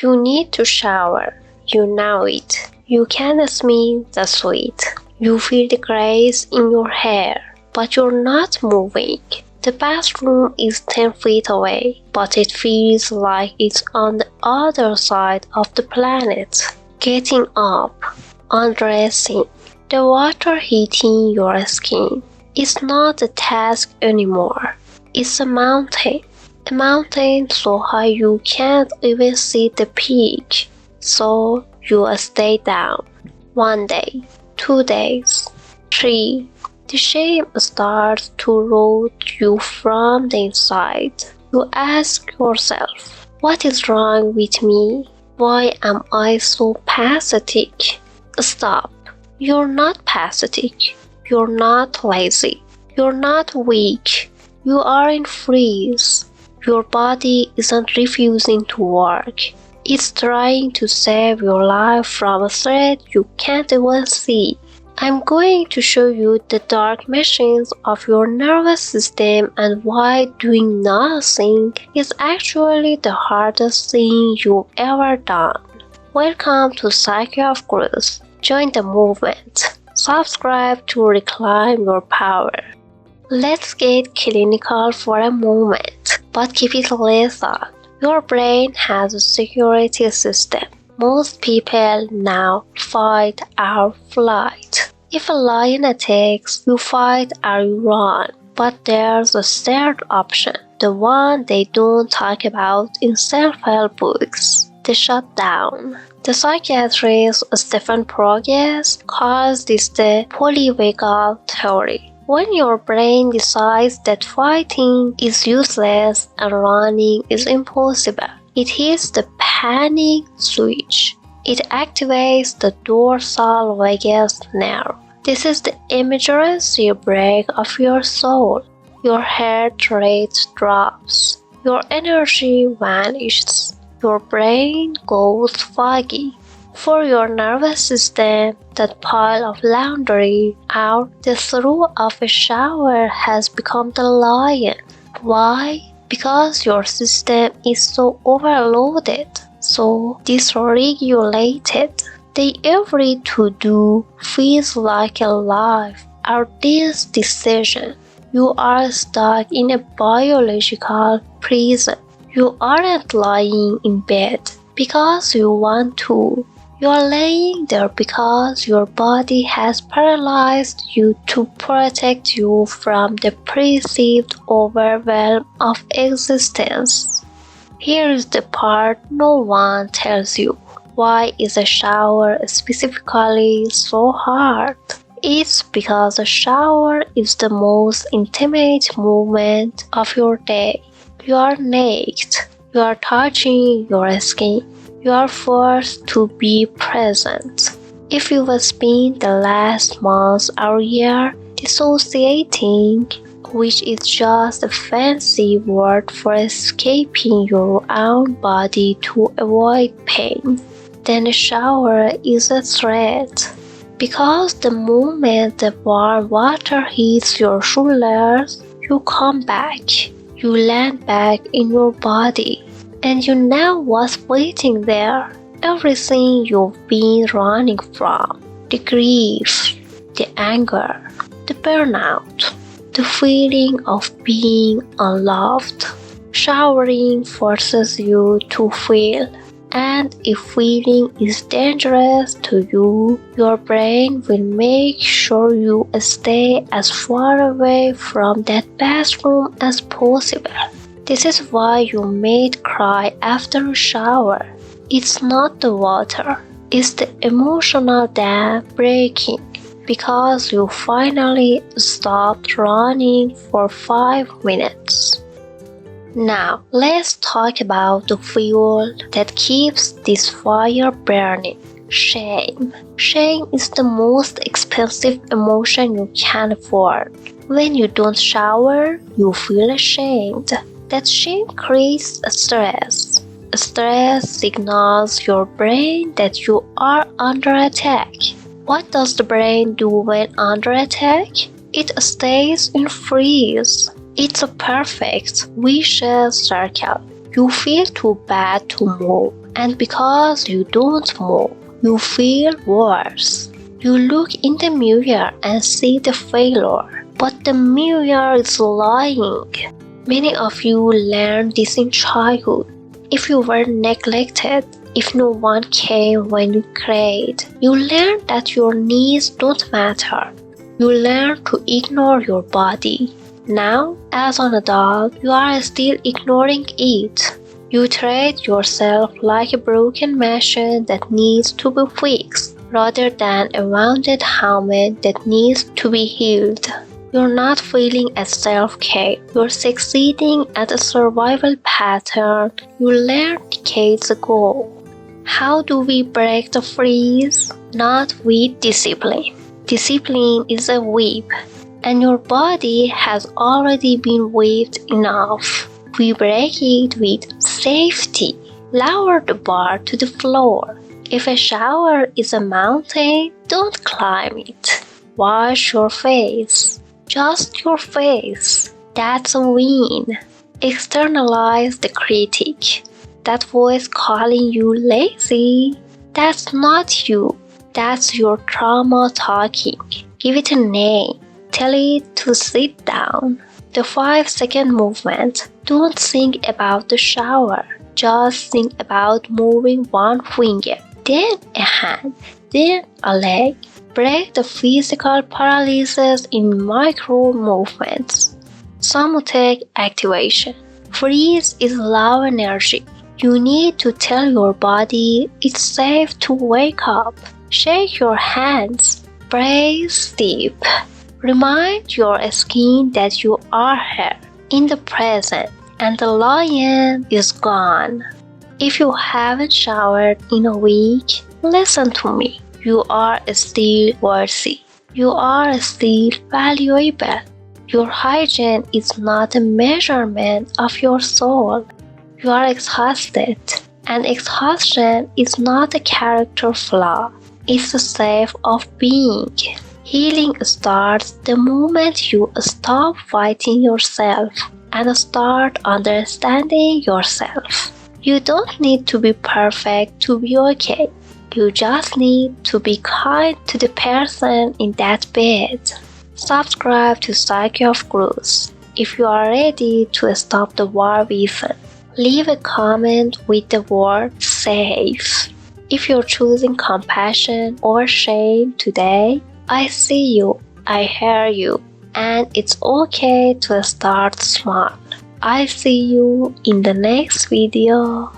You need to shower. You know it. You can smell the sweat. You feel the grace in your hair, but you're not moving. The bathroom is 10 feet away, but it feels like it's on the other side of the planet. Getting up, undressing, the water hitting your skin. It's not a task anymore. It's a mountain. A mountain so high you can't even see the peak. So you stay down. 1 day, 2 days, 3. The shame starts to rot you from the inside. You ask yourself, what is wrong with me? Why am I so pathetic? Stop. You're not pathetic. You're not lazy. You're not weak. You aren't freeze. Your body isn't refusing to work. It's trying to save your life from a threat you can't even see. I'm going to show you the dark machines of your nervous system and why doing nothing is actually the hardest thing you've ever done. Welcome to Psyche of Growth. Join the movement. Subscribe to reclaim your power. Let's get clinical for a moment, but keep it lethal. Your brain has a security system. Most people now fight or flight. If a lion attacks, you fight or you run. But there's a third option, the one they don't talk about in self-help books, the shutdown. The psychiatrist Stephen Porges calls this the Polyvagal theory. When your brain decides that fighting is useless and running is impossible, it hits the panic switch. It activates the dorsal vagus nerve. This is the emergency brake of your soul. Your heart rate drops. Your energy vanishes. Your brain goes foggy. For your nervous system, that pile of laundry out the through of a shower has become the lion. Why? Because your system is so overloaded, so dysregulated. The every to-do feels like a life or this decision. You are stuck in a biological prison. You aren't lying in bed because you want to. You are laying there because your body has paralyzed you to protect you from the perceived overwhelm of existence. Here is the part no one tells you. Why is a shower specifically so hard? It's because a shower is the most intimate moment of your day. You are naked. You are touching your skin. You are forced to be present. If you have spent the last month or year dissociating, which is just a fancy word for escaping your own body to avoid pain, then a shower is a threat. Because the moment the warm water hits your shoulders, you come back. You land back in your body. And you know what's waiting there. Everything you've been running from. The grief, the anger, the burnout, the feeling of being unloved. Showering forces you to feel. And if feeling is dangerous to you, your brain will make sure you stay as far away from that bathroom as possible. This is why you may cry after a shower. It's not the water, it's the emotional dam breaking because you finally stopped running for 5 minutes. Now, let's talk about the fuel that keeps this fire burning. Shame. Shame is the most expensive emotion you can afford. When you don't shower, you feel ashamed. That shame creates stress. Stress signals your brain that you are under attack. What does the brain do when under attack? It stays in freeze. It's a perfect vicious circle. You feel too bad to move, And because you don't move, you feel worse. You look in the mirror and see the failure, but the mirror is lying. Many of you learned this in childhood. If you were neglected, if no one came when you cried, you learned that your needs don't matter. You learn to ignore your body. Now, as an adult, you are still ignoring it. You treat yourself like a broken machine that needs to be fixed, rather than a wounded helmet that needs to be healed. You're not failing at self-care. You're succeeding at a survival pattern you learned decades ago. How do we break the freeze? Not with discipline. Discipline is a whip, and your body has already been whipped enough. We break it with safety. Lower the bar to the floor. If a shower is a mountain, don't climb it. Wash your face. Just your face. That's a win. Externalize the critic. That voice calling you lazy, that's not you. That's your trauma talking. Give it a name. Tell it to sit down. The 5-second movement. Don't think about the shower. Just think about moving one finger, then a hand, then a leg. Break the physical paralysis in micro movements. Somatic activation. Freeze is low energy. You need to tell your body it's safe to wake up. Shake your hands. Brace deep. Remind your skin that you are here in the present and the lion is gone. If you haven't showered in a week, listen to me. You are still worthy. You are still valuable. Your hygiene is not a measurement of your soul. You are exhausted, and exhaustion is not a character flaw. It's a state of being. Healing starts the moment you stop fighting yourself and start understanding yourself. You don't need to be perfect to be okay. You just need to be kind to the person in that bed. Subscribe to Psyche of Growth if you are ready to stop the war within. Leave a comment with the word safe. If you're choosing compassion or shame today, I see you, I hear you, and it's okay to start small. I'll see you in the next video.